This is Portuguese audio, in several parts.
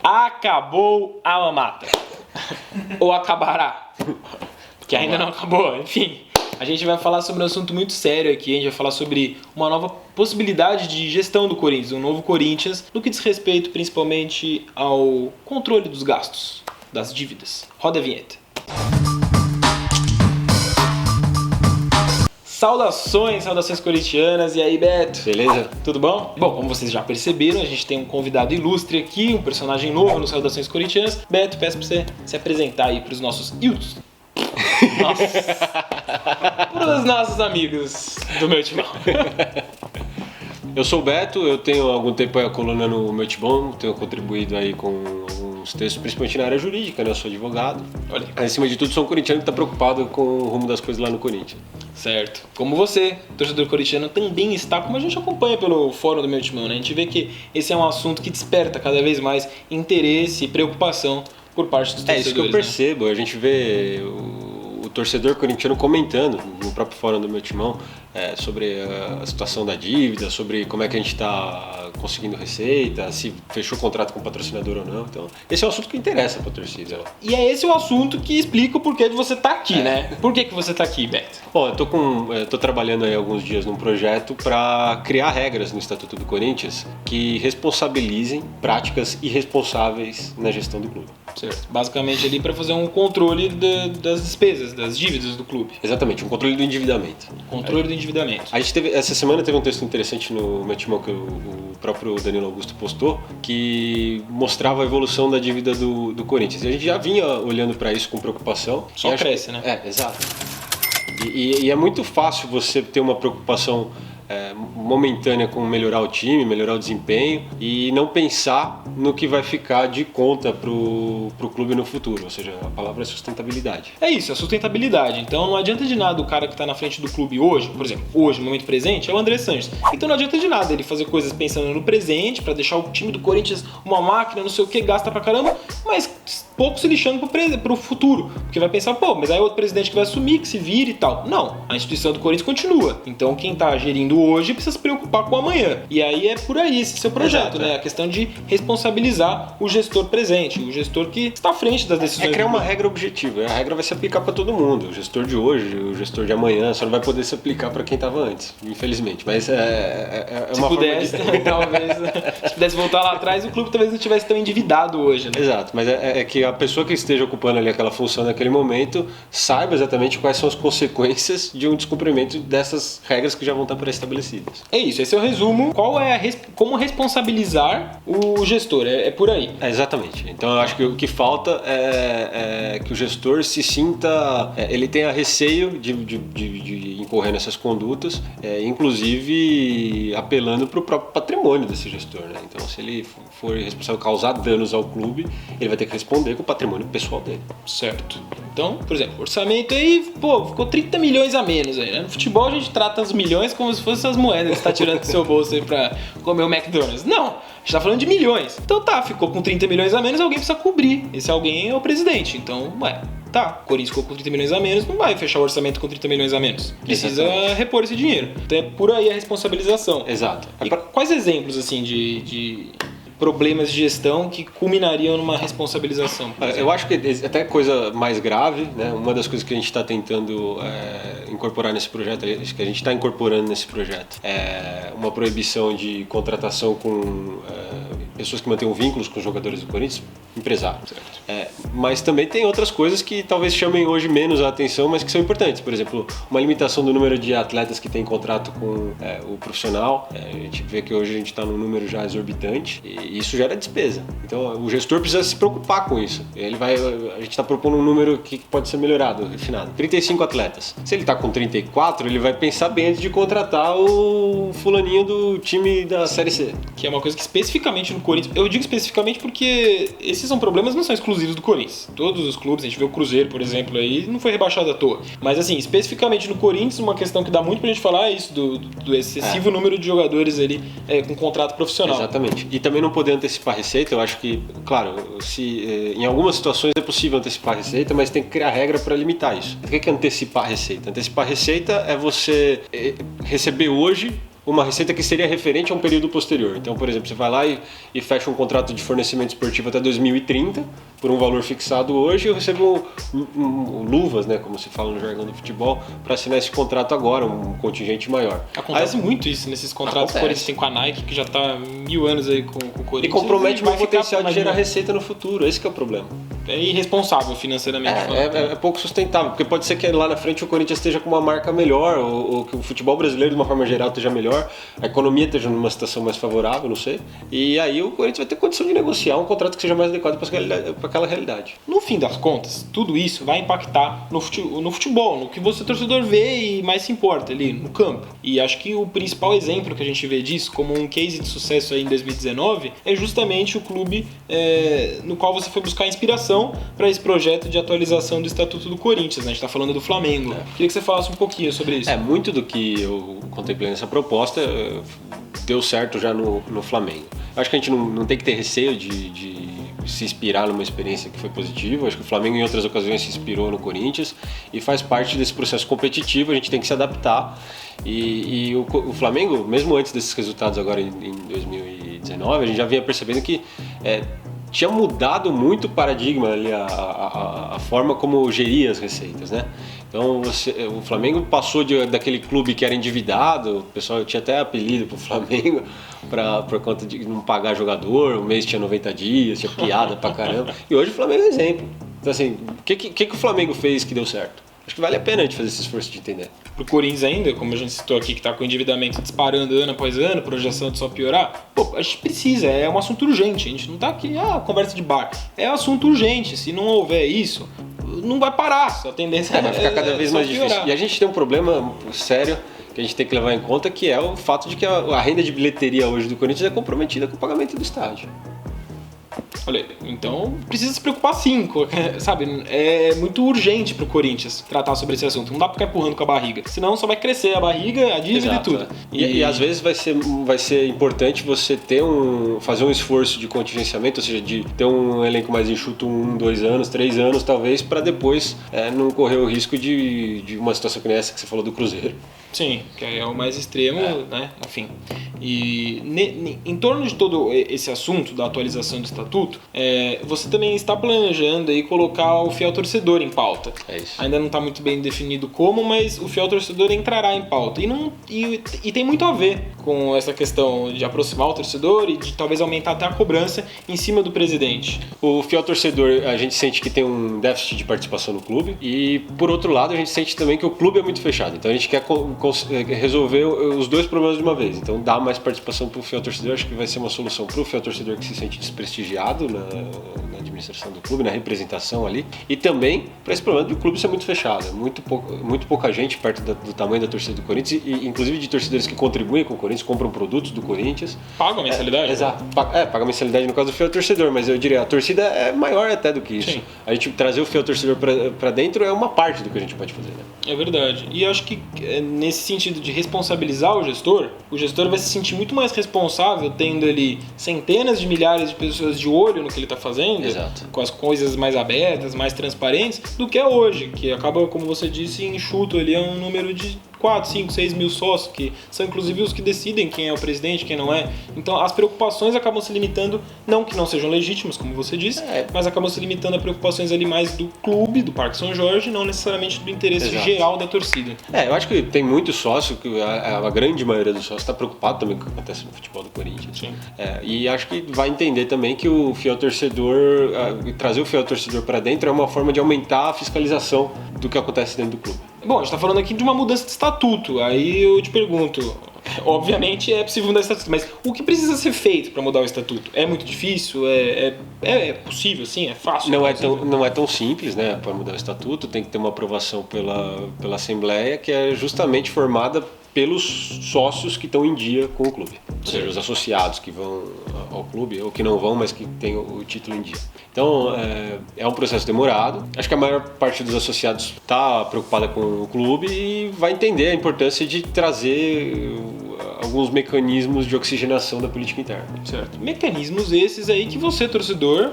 Acabou a mamata. Ou acabará. Que ainda não acabou, enfim. A gente vai falar sobre um assunto muito sério aqui. A gente vai falar sobre uma nova possibilidade de gestão do Corinthians, um novo Corinthians, no que diz respeito principalmente ao controle dos gastos, das dívidas. Roda a vinheta. Saudações corintianas. E aí, Beto? Beleza? Tudo bom? Bom, como vocês já perceberam, a gente tem um convidado ilustre aqui, um personagem novo no Saudações Corintianas. Beto, peço pra você se apresentar aí pros nossos para os nossos amigos do meu timão. Eu sou o Beto, eu tenho há algum tempo a coluna no meu timão, tenho contribuído aí com alguns textos, principalmente na área jurídica, né? Eu sou advogado. Olha. Acima de tudo, sou um corintiano que está preocupado com o rumo das coisas lá no Corinthians. Certo. Como você, torcedor corintiano, também está, como a gente acompanha pelo fórum do meu timão, né? A gente vê que esse é um assunto que desperta cada vez mais interesse e preocupação por parte dos torcedores. É isso que eu percebo, né? A gente vê o torcedor corintiano comentando no próprio fórum do meu timão sobre a situação da dívida, sobre como é que a gente está conseguindo receita, se fechou contrato com o patrocinador ou não. Então, esse é um assunto que interessa para a torcida. E é esse o assunto que explica o porquê de você estar aqui, né? Por que você está aqui, Beto? Bom, eu tô trabalhando aí alguns dias num projeto para criar regras no Estatuto do Corinthians que responsabilizem práticas irresponsáveis na gestão do clube. Certo. Basicamente ali para fazer um controle das despesas, das dívidas do clube. Exatamente, um controle do endividamento. Controle do endividamento. A gente essa semana teve um texto interessante no meu timão que o próprio Danilo Augusto postou, que mostrava a evolução da dívida do Corinthians. E a gente já vinha olhando para isso com preocupação. Só cresce, né? Exato. E é muito fácil você ter uma preocupação momentânea com melhorar o time, melhorar o desempenho e não pensar no que vai ficar de conta pro clube no futuro, ou seja, a palavra é sustentabilidade. É isso, é sustentabilidade. Então não adianta de nada o cara que está na frente do clube hoje, por exemplo, hoje, no momento presente, é o André Sanches. Então não adianta de nada ele fazer coisas pensando no presente, para deixar o time do Corinthians uma máquina, não sei o que, gasta pra caramba, mas pouco se lixando pro futuro, porque vai pensar, mas aí é outro presidente que vai assumir, que se vira e tal. Não, a instituição do Corinthians continua. Então quem tá gerindo hoje precisa se preocupar com o amanhã. E aí é por aí esse seu projeto, né? A questão de responsabilizar o gestor presente, o gestor que está à frente das decisões. É criar uma regra objetiva. A regra vai se aplicar para todo mundo. O gestor de hoje, o gestor de amanhã, só não vai poder se aplicar para quem estava antes, infelizmente. Mas é se uma pudesse, forma de... talvez, se pudesse voltar lá atrás, o clube talvez não estivesse tão endividado hoje, né? Exato, mas é que a pessoa que esteja ocupando ali aquela função naquele momento saiba exatamente quais são as consequências de um descumprimento dessas regras que já vão estar pré-estabelecidas. É isso, esse é o resumo. Qual é como responsabilizar o gestor? É por aí. Exatamente. Então eu acho que o que falta é que o gestor se sinta, ele tenha receio de incorrer nessas condutas, inclusive apelando para o próprio patrimônio desse gestor, né? Então se ele for responsável por causar danos ao clube, ele vai ter que responder com o patrimônio pessoal dele. Certo. Então, por exemplo, orçamento aí, ficou 30 milhões a menos aí, né? No futebol a gente trata os milhões como se fossem as moedas que você tá tirando do seu bolso aí pra comer o McDonald's. Não, a gente tá falando de milhões. Então ficou com 30 milhões a menos, alguém precisa cobrir. Esse alguém é o presidente. Então, o Corinthians ficou com 30 milhões a menos, não vai fechar o orçamento com 30 milhões a menos. Precisa repor esse dinheiro. Então é por aí a responsabilização. Exato. E quais exemplos, assim, de problemas de gestão que culminariam numa responsabilização? Eu acho que até coisa mais grave, né? Uma das coisas que a gente está tentando incorporar nesse projeto, que a gente está incorporando nesse projeto, é uma proibição de contratação com pessoas que mantenham vínculos com os jogadores do Corinthians, empresários. Mas também tem outras coisas que talvez chamem hoje menos a atenção, mas que são importantes. Por exemplo, uma limitação do número de atletas que tem contrato com o profissional. A gente vê que hoje a gente está num número já exorbitante e isso gera despesa. Então o gestor precisa se preocupar com isso. A gente está propondo um número que pode ser melhorado, refinado. 35 atletas. Se ele está com 34, ele vai pensar bem antes de contratar o fulaninho do time da Série C. Que é uma coisa que especificamente no Corinthians, eu digo especificamente porque esses são problemas não são exclusivos do Corinthians. Todos os clubes, a gente vê o Cruzeiro, por exemplo, aí não foi rebaixado à toa. Mas assim, especificamente no Corinthians, uma questão que dá muito pra gente falar é isso, do excessivo número de jogadores ali com contrato profissional. Exatamente. E também não poder antecipar a receita, eu acho que, claro, em algumas situações é possível antecipar a receita, mas tem que criar regra para limitar isso. O que é antecipar a receita? Antecipar a receita é você receber hoje uma receita que seria referente a um período posterior. Então, por exemplo, você vai lá e fecha um contrato de fornecimento esportivo até 2030 por um valor fixado hoje, e eu recebo luvas, né, como se fala no jargão do futebol, para assinar esse contrato agora, um contingente maior. Acontece muito isso nesses contratos que o Corinthians tem com a Nike, que já está 1000 anos aí com o Corinthians. E compromete o potencial de gerar receita receita no futuro, esse que é o problema. É irresponsável financeiramente. É pouco sustentável, porque pode ser que lá na frente o Corinthians esteja com uma marca melhor, ou que o futebol brasileiro de uma forma geral esteja melhor, a economia esteja numa situação mais favorável, não sei. E aí o Corinthians vai ter condição de negociar um contrato que seja mais adequado para aquela realidade. No fim das contas, tudo isso vai impactar no futebol, no que você torcedor vê e mais se importa ali no campo. E acho que o principal exemplo que a gente vê disso, como um case de sucesso aí em 2019, é justamente o clube no qual você foi buscar inspiração para esse projeto de atualização do Estatuto do Corinthians, né? A gente está falando do Flamengo. Queria que você falasse um pouquinho sobre isso. Muito do que eu contemplei nessa proposta deu certo já no Flamengo. Acho que a gente não tem que ter receio de se inspirar numa experiência que foi positiva. Acho que o Flamengo em outras ocasiões se inspirou no Corinthians e faz parte desse processo competitivo, a gente tem que se adaptar. E o Flamengo, mesmo antes desses resultados agora em 2019, a gente já vinha percebendo que tinha mudado muito o paradigma ali, a forma como geria as receitas, né? Então o Flamengo passou daquele clube que era endividado, o pessoal tinha até apelido pro Flamengo por conta de não pagar jogador, o mês tinha 90 dias, tinha piada pra caramba, e hoje o Flamengo é exemplo. Então assim, o que o Flamengo fez que deu certo? Acho que vale a pena a gente fazer esse esforço de entender. Pro Corinthians ainda, como a gente citou aqui, que tá com o endividamento disparando ano após ano, projeção de só piorar, a gente precisa, é um assunto urgente, a gente não tá aqui, conversa de bar, é um assunto urgente, se não houver isso, não vai parar, a tendência vai ficar cada vez mais piorar. Difícil. E a gente tem um problema sério que a gente tem que levar em conta, que é o fato de que a renda de bilheteria hoje do Corinthians é comprometida com o pagamento do estádio. Olha, então precisa se preocupar sim, sabe? É muito urgente pro Corinthians tratar sobre esse assunto. Não dá pra ficar empurrando com a barriga. Senão só vai crescer a barriga, a dívida. Exato, e tudo. E às vezes vai ser importante você fazer um esforço de contingenciamento, ou seja, de ter um elenco mais enxuto 1, 2 anos, 3 anos talvez, para depois não correr o risco de uma situação que nem essa que você falou do Cruzeiro. Sim, que é o mais extremo, né? Enfim. E em torno de todo esse assunto da atualização do estatuto, você também está planejando aí colocar o fiel torcedor em pauta. É isso. Ainda não está muito bem definido como, mas o fiel torcedor entrará em pauta. E tem muito a ver com essa questão de aproximar o torcedor e de talvez aumentar até a cobrança em cima do presidente. O fiel torcedor, a gente sente que tem um déficit de participação no clube, e por outro lado a gente sente também que o clube é muito fechado. Então a gente quer resolver os dois problemas de uma vez. Então dar mais participação para o fiel torcedor, acho que vai ser uma solução para o fiel torcedor que se sente desprestigiado na administração do clube, na representação ali, e também para esse problema de o clube ser muito fechado. É muito pouca gente perto do tamanho da torcida do Corinthians, e inclusive de torcedores que contribuem com o Corinthians, compram produtos do Corinthians. Pagam a mensalidade? Exato. Paga a mensalidade no caso do fiel torcedor, mas eu diria, a torcida é maior até do que isso. Sim. A gente trazer o fiel torcedor para dentro é uma parte do que a gente pode fazer, né? É verdade. E eu acho que nesse sentido de responsabilizar o gestor vai se sentir muito mais responsável tendo ali centenas de milhares de pessoas de olho no que ele está fazendo. Exato. Com as coisas mais abertas, mais transparentes, do que é hoje, que acaba, como você disse, enxuto ali, é um número de 4, 5, 6 mil sócios, que são inclusive os que decidem quem é o presidente, quem não é. Então as preocupações acabam se limitando, não que não sejam legítimas, como você disse, mas acabam se limitando a preocupações ali mais do clube, do Parque São Jorge, não necessariamente do interesse geral da torcida. Eu acho que tem muito sócio, que a grande maioria dos sócios está preocupado também com o que acontece no futebol do Corinthians. Sim. E acho que vai entender também que o fiel torcedor, trazer o fiel torcedor para dentro é uma forma de aumentar a fiscalização do que acontece dentro do clube. Bom, a gente está falando aqui de uma mudança de estatuto, aí eu te pergunto, obviamente é possível mudar o estatuto, mas o que precisa ser feito para mudar o estatuto? É muito difícil? É possível, sim? É fácil? Não é tão simples, né? Para mudar o estatuto tem que ter uma aprovação pela Assembleia, que é justamente formada pelos sócios que estão em dia com o clube, ou seja, os associados que vão ao clube ou que não vão, mas que têm o título em dia. Então é um processo demorado. Acho que a maior parte dos associados está preocupada com o clube e vai entender a importância de trazer alguns mecanismos de oxigenação da política interna. Certo. Mecanismos esses aí que você, torcedor,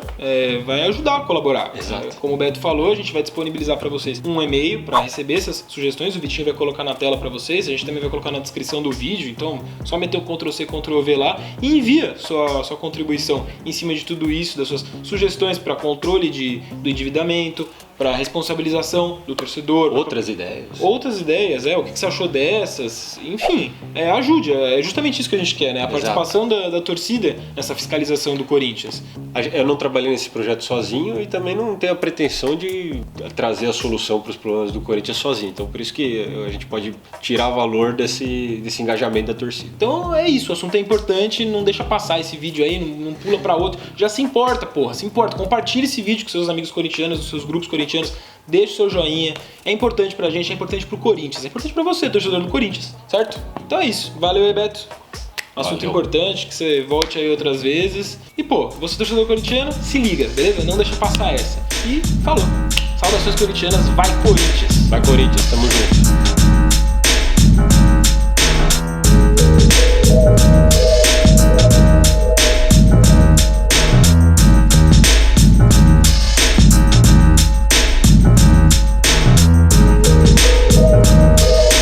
vai ajudar a colaborar. Exato. Como o Beto falou, a gente vai disponibilizar para vocês um e-mail para receber essas sugestões. O Vitinho vai colocar na tela para vocês. A gente também vai colocar na descrição do vídeo. Então, só meter o Ctrl+C, Ctrl+V lá e envia sua contribuição em cima de tudo isso, das suas sugestões para controle do endividamento, para responsabilização do torcedor. Outras ideias, o que você achou dessas, enfim, ajude, é justamente isso que a gente quer, né? A participação da torcida nessa fiscalização do Corinthians. Eu não trabalhei nesse projeto sozinho e também não tenho a pretensão de trazer a solução para os problemas do Corinthians sozinho, então por isso que a gente pode tirar valor desse engajamento da torcida. Então é isso, o assunto é importante, não deixa passar esse vídeo aí, não pula para outro, já se importa, compartilhe esse vídeo com seus amigos corintianos, dos seus grupos corintianos, deixe o seu joinha, é importante pra gente, é importante pro Corinthians, é importante pra você, torcedor do Corinthians, certo? Então é isso, valeu aí, Beto. Assunto importante, que você volte aí outras vezes. E você torcedor corintiano, se liga, beleza? Não deixa passar essa. E falou. Saudações corintianas, vai Corinthians! Vai Corinthians, tamo junto!